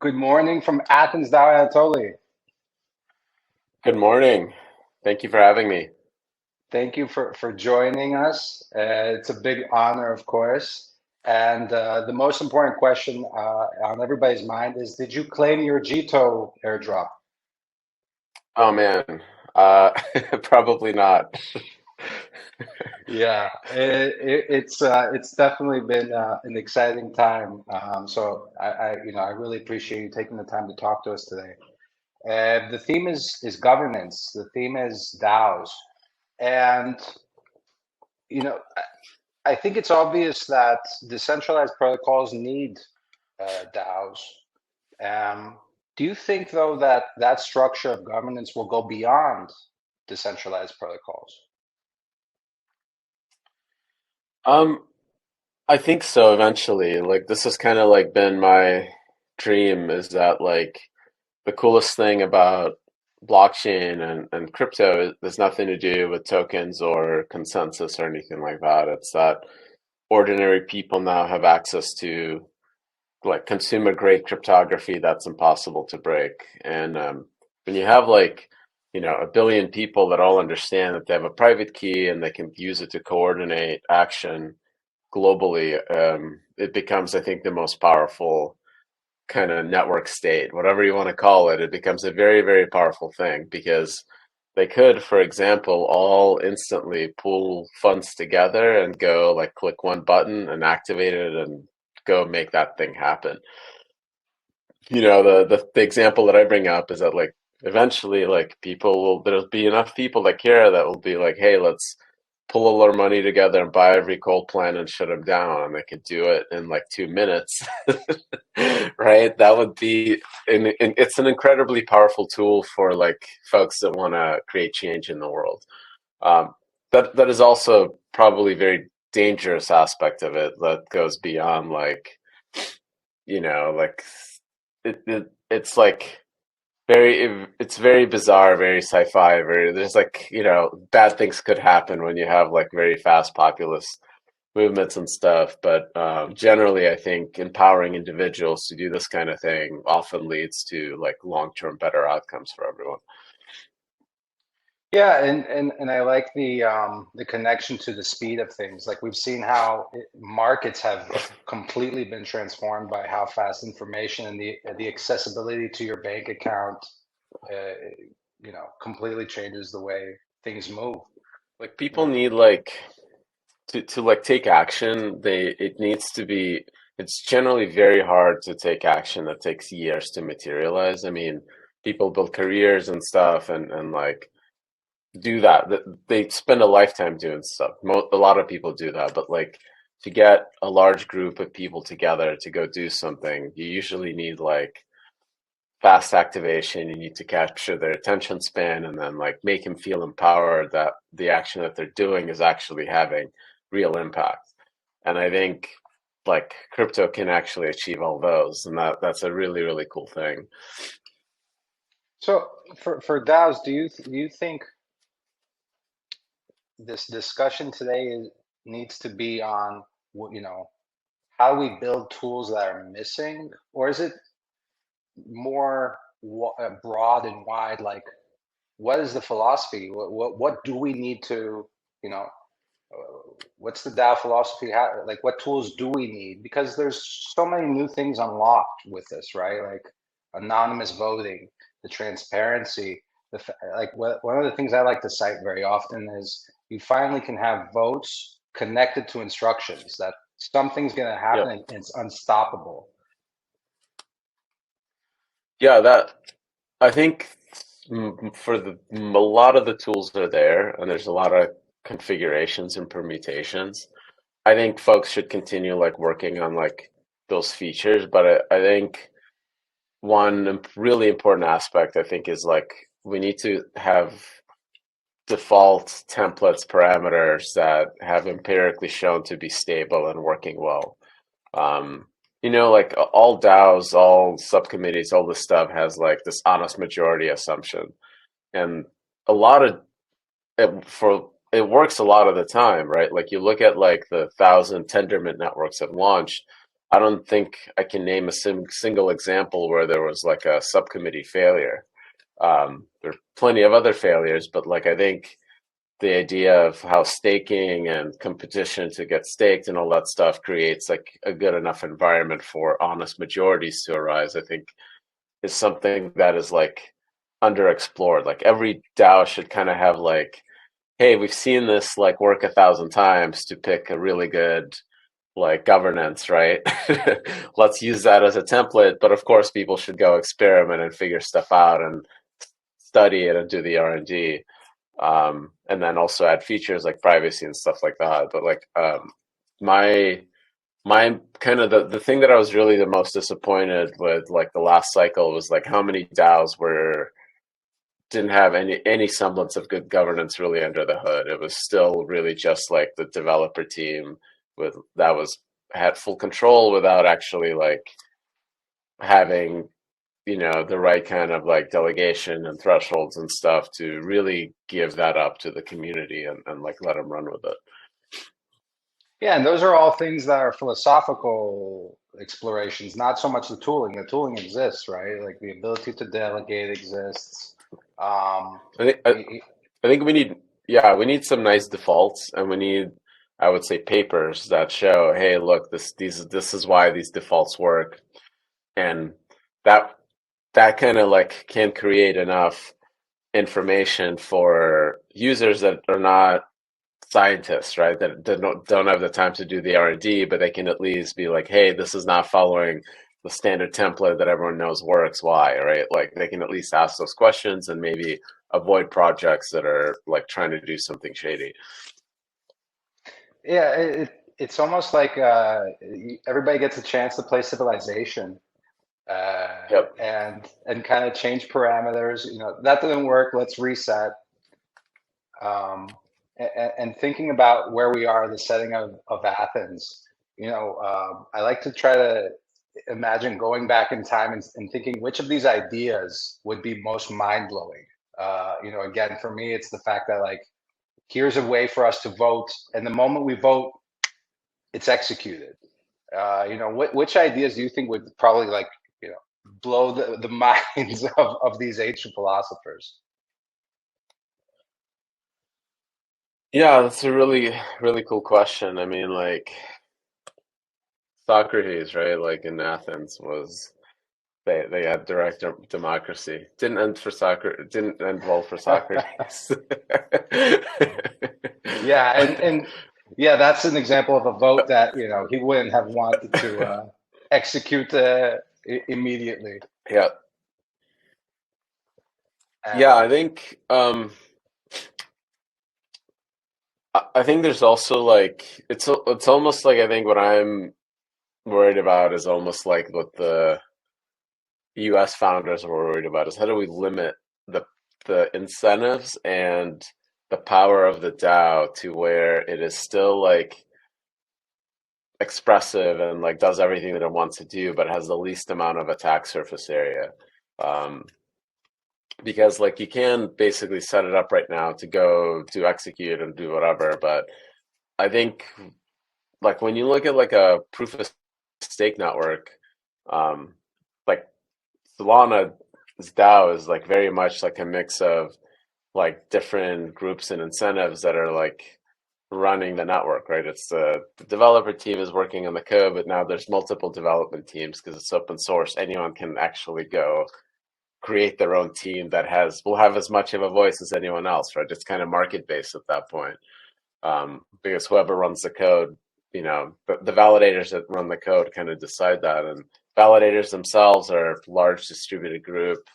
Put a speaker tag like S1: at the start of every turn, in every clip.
S1: Good morning from AthensDAO, Anatoly.
S2: Good morning. Thank you for having me.
S1: Thank you for joining us. It's a big honor, of course. And the most important question on everybody's mind is, did you claim your Jito airdrop?
S2: Oh man, uh, probably not.
S1: Yeah, it's definitely been an exciting time. So I really appreciate you taking the time to talk to us today. The theme is governance. The theme is DAOs. And you know, I think it's obvious that decentralized protocols need DAOs. Um, do you think, though, that that structure of governance will go beyond decentralized protocols?
S2: Um, I think so eventually. Like this has kind of like been my dream is that like the coolest thing about blockchain and crypto is there's nothing to do with tokens or consensus or anything like that. It's that ordinary people now have access to like consumer grade cryptography that's impossible to break. And when you have like, a billion people that all understand that they have a private key and they can use it to coordinate action globally, it becomes, I think, the most powerful kind of network state, whatever you want to call it. It becomes a very, very powerful thing because they could, for example, all instantly pull funds together and go like click one button and activate it and go make that thing happen. The example that I bring up is that like eventually like there'll be enough people that care that will be like, hey, let's pull all our money together and buy every coal plant and shut them down, and they could do it in like 2 minutes. Right? That would be it's an incredibly powerful tool for like folks that want to create change in the world. um, that is also probably very dangerous aspect of it that goes beyond like like it's like it's very bizarre, very sci-fi, very there's like, bad things could happen when you have like very fast populist movements and stuff. But generally, I think empowering individuals to do this kind of thing often leads to like long-term better outcomes for everyone.
S1: Yeah, and I like the connection to the speed of things. Like we've seen how markets have completely been transformed by how fast information and the accessibility to your bank account, completely changes the way things move.
S2: Like
S1: You
S2: people
S1: know,
S2: need like to like take action. It needs to be, it's generally very hard to take action that takes years to materialize. I mean, people build careers and stuff and like do that. They spend a lifetime doing stuff. A lot of people do that, but like to get a large group of people together to go do something, you usually need like fast activation. You need to capture their attention span and then like make them feel empowered that the action that they're doing is actually having real impact. And I think like crypto can actually achieve all those, and that's a really, really cool thing.
S1: so for DAOs, do you think this discussion today needs to be on how we build tools that are missing, or is it more broad and wide? Like, what is the philosophy? What do we need to, you know, what's the DAO philosophy? Like, what tools do we need? Because there's so many new things unlocked with this, right? Like anonymous voting, the transparency, one of the things I like to cite very often is you finally can have votes connected to instructions that something's going to happen
S2: Yep.
S1: and it's unstoppable.
S2: Yeah, that I think for a lot of the tools are there, and there's a lot of configurations and permutations. I think folks should continue like working on like those features, but I think one really important aspect I think is like we need to have default templates parameters that have empirically shown to be stable and working well. Um, like all DAOs, all subcommittees, all this stuff has like this honest majority assumption, and a lot of it works a lot of the time, right? Like you look at like the 1,000 Tendermint networks have launched. I don't think I can name a single example where there was like a subcommittee failure. There are plenty of other failures, but like I think the idea of how staking and competition to get staked and all that stuff creates like a good enough environment for honest majorities to arise, I think is something that is like underexplored. Like every DAO should kind of have like, hey, we've seen this like work 1,000 times to pick a really good like governance, right? Let's use that as a template. But of course, people should go experiment and figure stuff out and study it and do the R&D. And then also add features like privacy and stuff like that. But like my my kind of the thing that I was really the most disappointed with like the last cycle was like how many DAOs were didn't have any semblance of good governance really under the hood. It was still really just like the developer team with that was had full control without actually like having the right kind of like delegation and thresholds and stuff to really give that up to the community and like let them run with it.
S1: Yeah, and those are all things that are philosophical explorations, not so much the tooling. The tooling exists, right? Like the ability to delegate exists. Um,
S2: I think I think we need we need some nice defaults and we need I would say papers that show, hey, look, this is why these defaults work, and that that kind of like can create enough information for users that are not scientists, right? That don't have the time to do the R&D, but they can at least be like, hey, this is not following the standard template that everyone knows works. Why, right? Like they can at least ask those questions and maybe avoid projects that are like trying to do something shady.
S1: yeah, it's almost like everybody gets a chance to play Civilization
S2: Yep.
S1: and kind of change parameters. You know, that didn't work. Let's reset. And thinking about where we are, the setting of Athens, I like to try to imagine going back in time and thinking which of these ideas would be most mind blowing. Again, for me, it's the fact that like, here's a way for us to vote, and the moment we vote, it's executed. Which ideas do you think would probably like, blow the minds of these ancient philosophers?
S2: Yeah, that's a really cool question. I mean, like Socrates, right? Like in Athens was they had direct democracy. Didn't end for Socrates. Didn't end well for Socrates.
S1: Yeah, and yeah, that's an example of a vote that he wouldn't have wanted to execute immediately.
S2: Yeah, yeah.
S1: Uh,
S2: I think there's also like it's almost like I think what I'm worried about is almost like what the U.S. founders were worried about is how do we limit the incentives and the power of the DAO to where it is still like expressive and like does everything that it wants to do, but has the least amount of attack surface area. Um, because like you can basically set it up right now to go to execute and do whatever, but I think like when you look at like a proof of stake network, um, like Solana's DAO is like very much like a mix of like different groups and incentives that are like running the network, right? It's the developer team is working on the code, but now there's multiple development teams because it's open source. Anyone can actually go create their own team that will have as much of a voice as anyone else, right? It's kind of market based at that point, because whoever runs the code, the validators that run the code kind of decide that, and validators themselves are a large distributed group.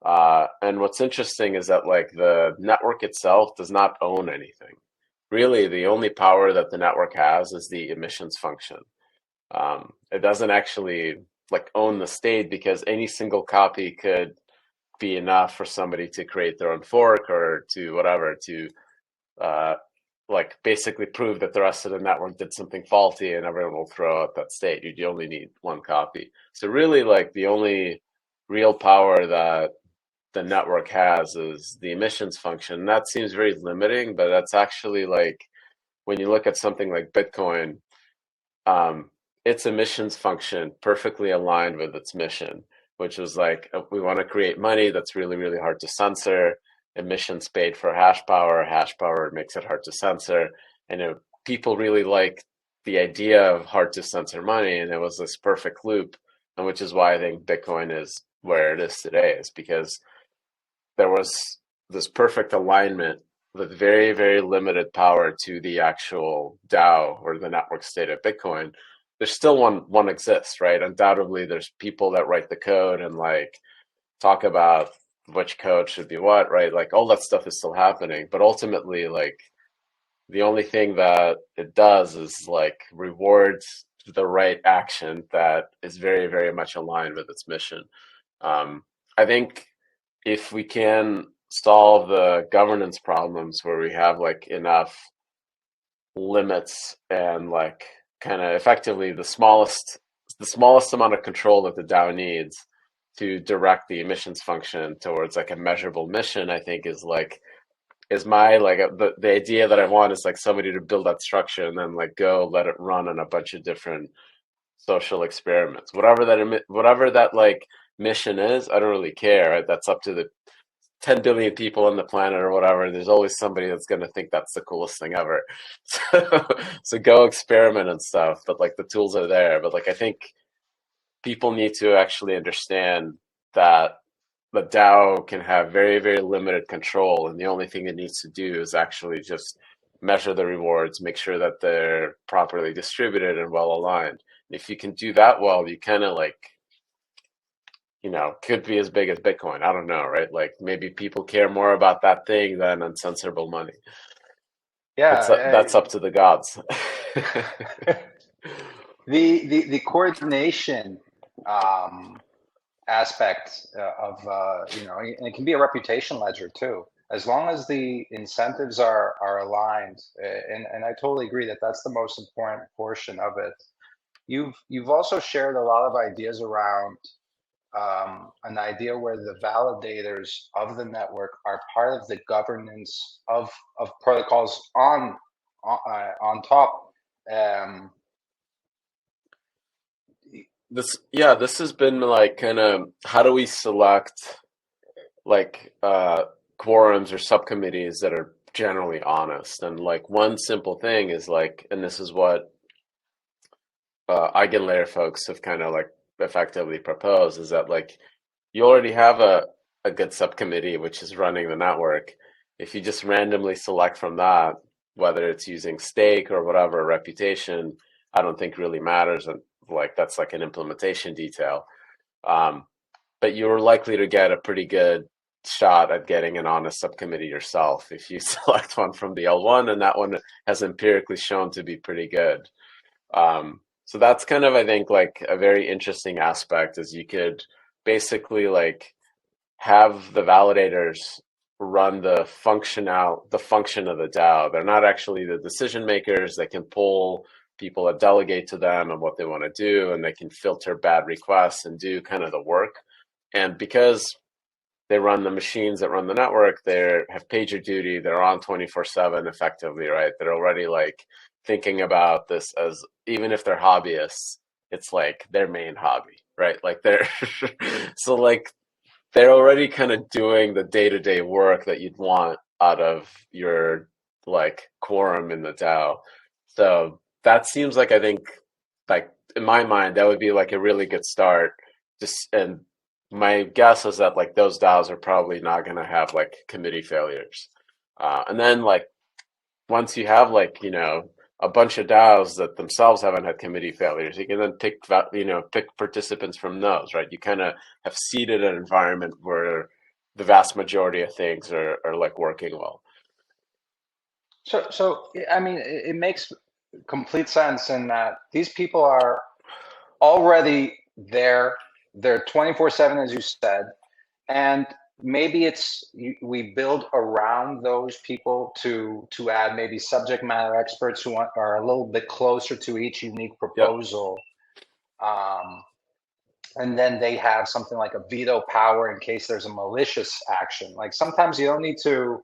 S2: And what's interesting is that like the network itself does not own anything. Really, the only power that the network has is the emissions function. It doesn't actually like own the state because any single copy could be enough for somebody to create their own fork or to whatever to uh, like basically prove that the rest of the network did something faulty and everyone will throw out that state. You only need one copy. So really like the only real power that the network has is the emissions function. And that seems very limiting, but that's actually like when you look at something like Bitcoin, um, its emissions function perfectly aligned with its mission, which was like we want to create money that's really, really hard to censor. Emissions paid for hash power makes it hard to censor. And people really like the idea of hard to censor money, and it was this perfect loop, and which is why I think Bitcoin is where it is today, is because there was this perfect alignment with very, very limited power to the actual DAO or the network state of Bitcoin. There's still one exists, right? Undoubtedly, there's people that write the code and like talk about which code should be what, right? Like all that stuff is still happening, but ultimately, like the only thing that it does is like rewards the right action that is very, very much aligned with its mission. I think if we can solve the governance problems where we have like enough limits and like kind of effectively the smallest amount of control that the DAO needs to direct the emissions function towards like a measurable mission, I think is my like the idea that I want is like somebody to build that structure and then like go let it run on a bunch of different social experiments, whatever that like mission is. I don't really care, right? That's up to the 10 billion people on the planet or whatever. There's always somebody that's going to think that's the coolest thing ever. So go experiment and stuff, but like the tools are there. But like I think people need to actually understand that the DAO can have very, very limited control, and the only thing it needs to do is actually just measure the rewards, make sure that they're properly distributed and well aligned. And if you can do that well, you kind of like, could be as big as Bitcoin. I don't know, right? Like maybe people care more about that thing than uncensorable money. That's
S1: Yeah,
S2: up to the gods.
S1: the coordination um, aspect and it can be a reputation ledger too, as long as the incentives are aligned. And I totally agree that that's the most important portion of it. You've also shared a lot of ideas around an idea where the validators of the network are part of the governance of protocols on top. Um,
S2: This has been like kind of how do we select like quorums or subcommittees that are generally honest, and like one simple thing is like, and this is what eigenlayer folks have kind of like effectively proposed, is that like you already have a good subcommittee which is running the network. If you just randomly select from that, whether it's using stake or whatever reputation, I don't think really matters, and like that's like an implementation detail. um, but you're likely to get a pretty good shot at getting an honest subcommittee yourself if you select one from the L1, and that one has empirically shown to be pretty good. So that's kind of, I think, like a very interesting aspect, is you could basically like have the validators run the function of the DAO. They're not actually the decision makers. They can pull people that delegate to them and what they want to do, and they can filter bad requests and do kind of the work. And because they run the machines that run the network, they have pager duty, they're on 24/7 effectively, right? They're already like thinking about this as, even if they're hobbyists, it's like their main hobby, right? Like they're so like they're already kind of doing the day-to-day work that you'd want out of your like quorum in the DAO. So that seems like, I think, like in my mind, that would be like a really good start. Just, and my guess is that like those DAOs are probably not going to have like committee failures. And then like once you have like, a bunch of DAOs that themselves haven't had committee failures, you can then pick participants from those, right? You kind of have seeded an environment where the vast majority of things are like working well.
S1: so I mean, it makes complete sense in that these people are already there. They're 24/7, as you said, and maybe we build around those people to add maybe subject matter experts who are a little bit closer to each unique
S2: Yep.
S1: proposal. Um, and then they have something like a veto power in case there's a malicious action. Like sometimes you don't need to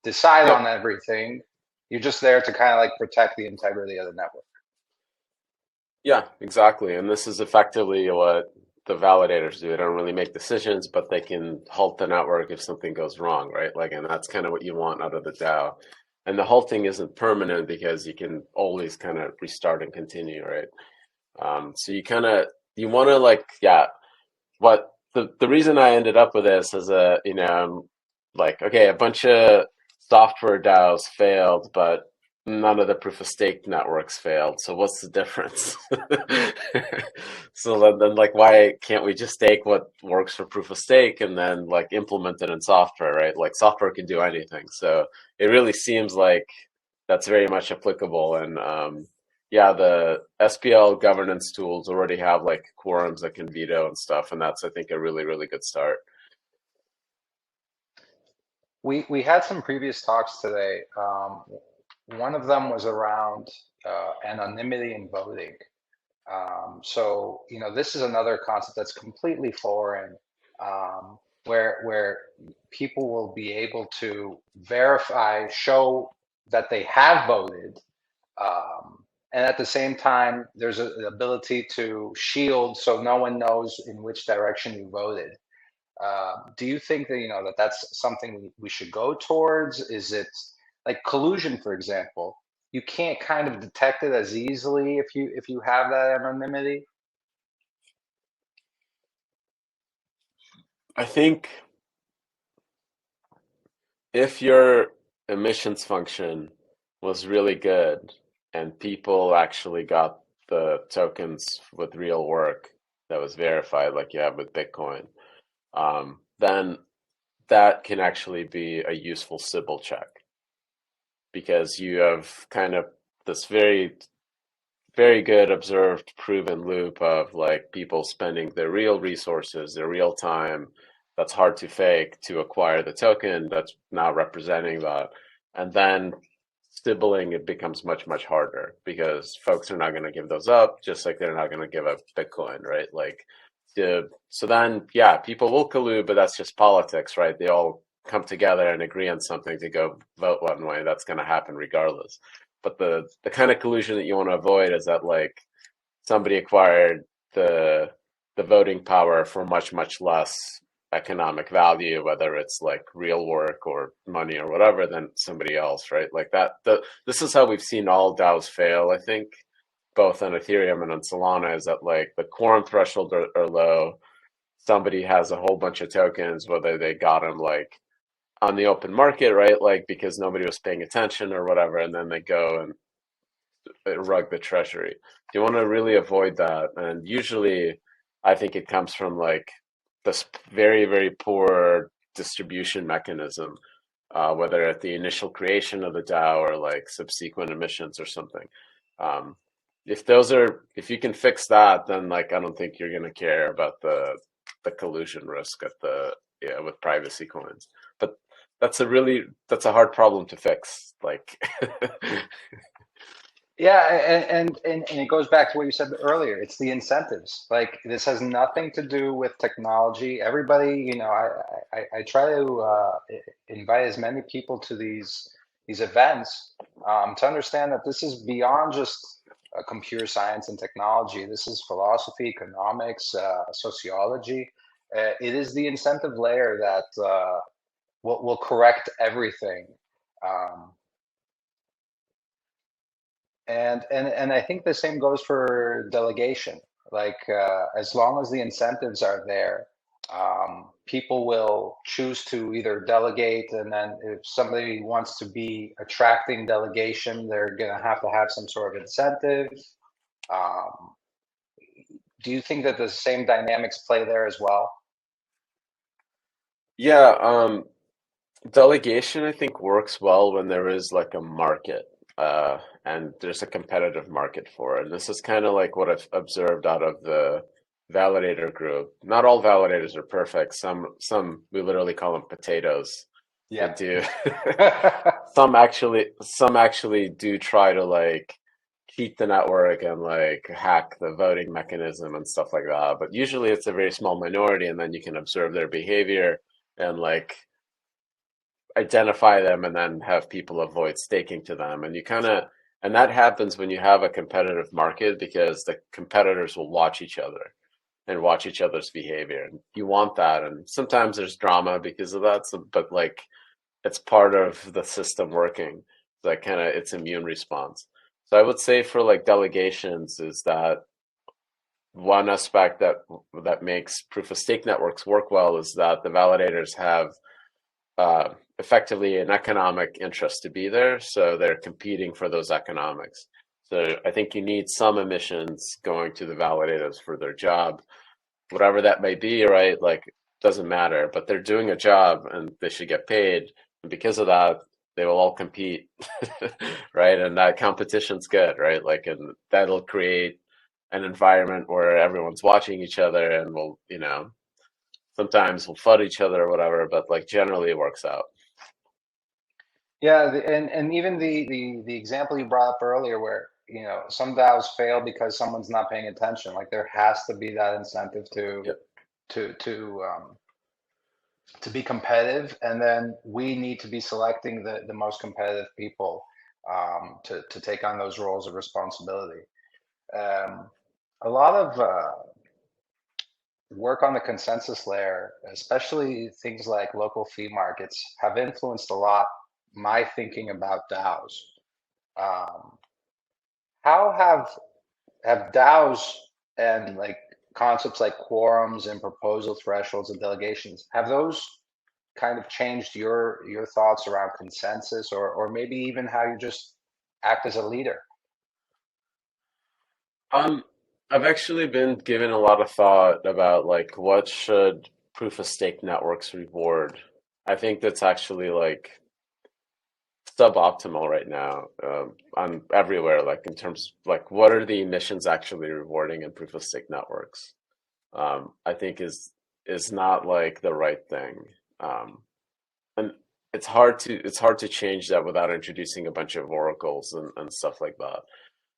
S1: decide
S2: Yep.
S1: on everything. You're just there to kind of like protect the integrity of the network.
S2: Yeah, exactly. And this is effectively what the validators do. They don't really make decisions, but they can halt the network if something goes wrong, right? Like, and that's kind of what you want out of the DAO. And the halting isn't permanent because you can always kind of restart and continue, right? So you want to like, yeah, what the reason I ended up with this is like, okay, a bunch of software DAOs failed, but none of the proof of stake networks failed. So what's the difference? So then like why can't we just take what works for proof of stake and then like implement it in software, right? Like software can do anything. So it really seems like that's very much applicable. And yeah, the SPL governance tools already have like quorums that can veto and stuff, and that's I think a really, really good start.
S1: We had some previous talks today. One of them was around anonymity in voting. So, this is another concept that's completely foreign, where people will be able to verify, show that they have voted, and at the same time, there's an ability to shield so no one knows in which direction you voted. Do you think that that's something we should go towards? Is it like collusion, for example? You can't kind of detect it as easily if you have that anonymity.
S2: I think if your emissions function was really good and people actually got the tokens with real work that was verified, like you have with Bitcoin, then that can actually be a useful Sybil check because you have kind of this very, very good observed proven loop of like people spending their real resources, their real time that's hard to fake to acquire the token that's now representing that. And then stibbling it becomes much, much harder because folks are not going to give those up, just like they're not going to give up Bitcoin, right? Like, so then, yeah, people will collude, but that's just politics, right? They all come together and agree on something to go vote one way. That's going to happen regardless. But the kind of collusion that you want to avoid is that like somebody acquired the the voting power for much, much less economic value, whether it's like real work or money or whatever, than somebody else, right? Like that. This is how we've seen all DAOs fail, I think, both on Ethereum and on Solana, is that like the quorum threshold are low. Somebody has a whole bunch of tokens, whether they got them like on the open market, right? Like because nobody was paying attention or whatever, and then they go and rug the treasury. You want to really avoid that, and usually, I think it comes from like this very, very poor distribution mechanism, whether at the initial creation of the DAO or like subsequent emissions or something. Um, if you can fix that, then like I don't think you're gonna care about the collusion risk at the yeah with privacy coins. But that's a hard problem to fix. Like,
S1: Yeah, and it goes back to what you said earlier. It's the incentives. Like this has nothing to do with technology. Everybody, I try to invite as many people to these events to understand that this is beyond just computer science and technology. This is philosophy, economics, sociology. It is the incentive layer that will correct everything. Um, and I think the same goes for delegation. Like as long as the incentives are there, people will choose to either delegate, and then if somebody wants to be attracting delegation, they're going to have some sort of incentive. Um, do you think that the same dynamics play there as well?
S2: yeah, delegation, I think, works well when there is like a market, and there's a competitive market for it. And this is kind of like what I've observed out of the validator group. Not all validators are perfect. Some we literally call them potatoes. They
S1: Yeah.
S2: do. Some actually do try to like cheat the network and like hack the voting mechanism and stuff like that. But usually it's a very small minority, and then you can observe their behavior and like identify them and then have people avoid staking to them. And you kind of And that happens when you have a competitive market because the competitors will watch each other and watch each other's behavior. And you want that. And sometimes there's drama because of that. So, but like it's part of the system working. That kind of its immune response. So I would say for like delegations is that one aspect that makes proof of stake networks work well is that the validators have effectively an economic interest to be there, so they're competing for those economics. So I think you need some emissions going to the validators for their job, whatever that may be, right? Like, doesn't matter, but they're doing a job and they should get paid. And because of that, they will all compete, right? And that competition's good, right? Like, and that'll create an environment where everyone's watching each other and will, sometimes we'll FUD each other or whatever, but like generally it works out.
S1: Yeah, and even the example you brought up earlier, where some DAOs fail because someone's not paying attention. Like there has to be that incentive
S2: Yep.
S1: to to um, to be competitive, and then we need to be selecting the most competitive people to take on those roles of responsibility. Um, a lot of work on the consensus layer, especially things like local fee markets, have influenced a lot my thinking about DAOs. Um, how have DAOs and like concepts like quorums and proposal thresholds and delegations, have those kind of changed your thoughts around consensus, or maybe even how you just act as a leader?
S2: Um, I've actually been given a lot of thought about like what should proof of stake networks reward. I think that's actually like suboptimal right now on everywhere. Like in terms like what are the emissions actually rewarding in proof of stake networks? I think is not like the right thing. Um, and it's hard to change that without introducing a bunch of oracles and stuff like that.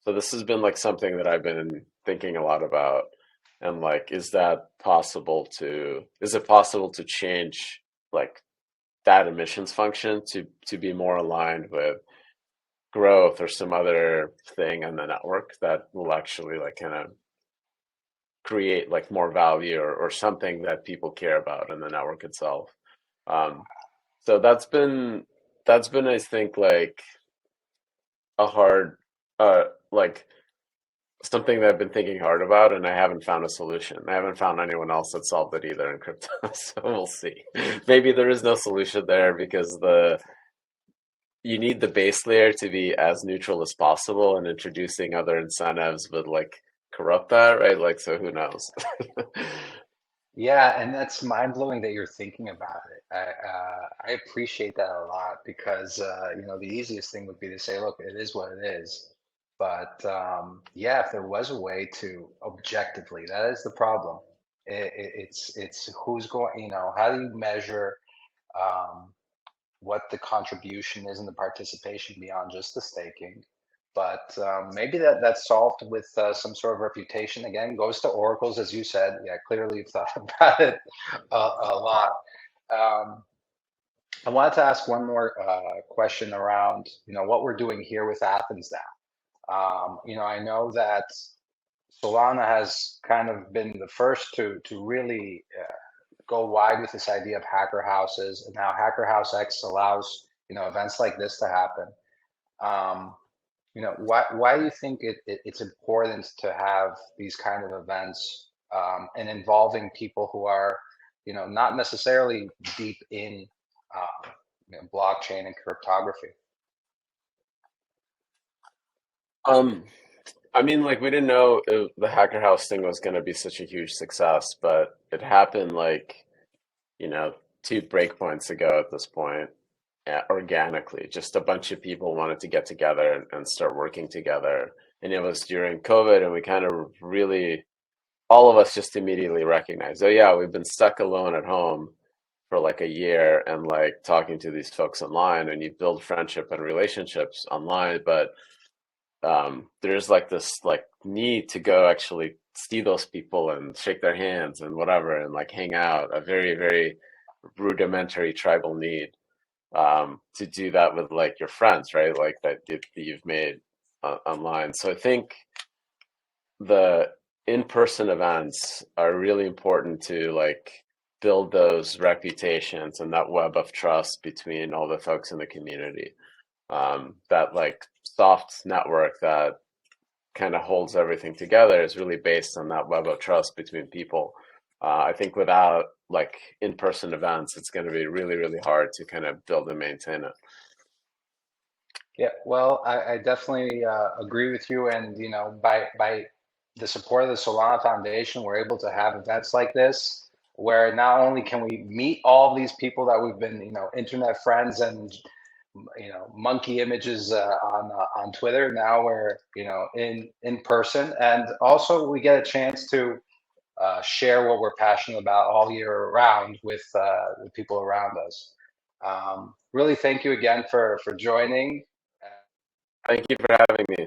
S2: So this has been like something that I've been thinking a lot about. And like, is it possible to change like that emissions function to be more aligned with growth or some other thing on the network that will actually like kind of create like more value or something that people care about in the network itself. Um, so that's been I think like a hard like something that I've been thinking hard about, and I haven't found a solution. I haven't found anyone else that solved it either in crypto. So we'll see. Maybe there is no solution there because the you need the base layer to be as neutral as possible, and introducing other incentives would like corrupt that, right? Like, so who knows?
S1: Yeah, and that's mind blowing that you're thinking about it. I appreciate that a lot because the easiest thing would be to say, look, it is what it is. But yeah, if there was a way to objectively, that is the problem. It's who's going, how do you measure um, what the contribution is and the participation beyond just the staking? But maybe that's solved with some sort of reputation. Again, goes to oracles, as you said. Yeah, clearly you've thought about it a lot. Um, I wanted to ask one more question around, what we're doing here with Athens now. I know that Solana has kind of been the first to really go wide with this idea of hacker houses, and now Hacker House X allows events like this to happen. Um, why do you think it's important to have these kind of events and involving people who are, not necessarily deep in blockchain and cryptography?
S2: Um, I mean, like we didn't know the Hacker House thing was going to be such a huge success, but it happened like, you know, two breakpoints ago at this point, organically. Just a bunch of people wanted to get together and start working together. And it was during COVID, and we kind of really, all of us just immediately recognized, oh yeah, we've been stuck alone at home for like a year and like talking to these folks online, and you build friendship and relationships online, but there's like this like need to go actually see those people and shake their hands and whatever and like hang out, a very, very rudimentary tribal need to do that with like your friends, right? Like that you've made. online. So I think the in-person events are really important to like build those reputations and that web of trust between all the folks in the community. That like soft network that kind of holds everything together is really based on that web of trust between people. I think without like in-person events, it's going to be really, really hard to kind of build and maintain it.
S1: Yeah, well, I definitely agree with you. And, you know, by the support of the Solana Foundation, we're able to have events like this where not only can we meet all these people that we've been, you know, internet friends and, you know, monkey images on Twitter. Now we're, you know, in person, and also we get a chance to share what we're passionate about all year round with the people around us. Really, thank you again for joining.
S2: Thank you for having me.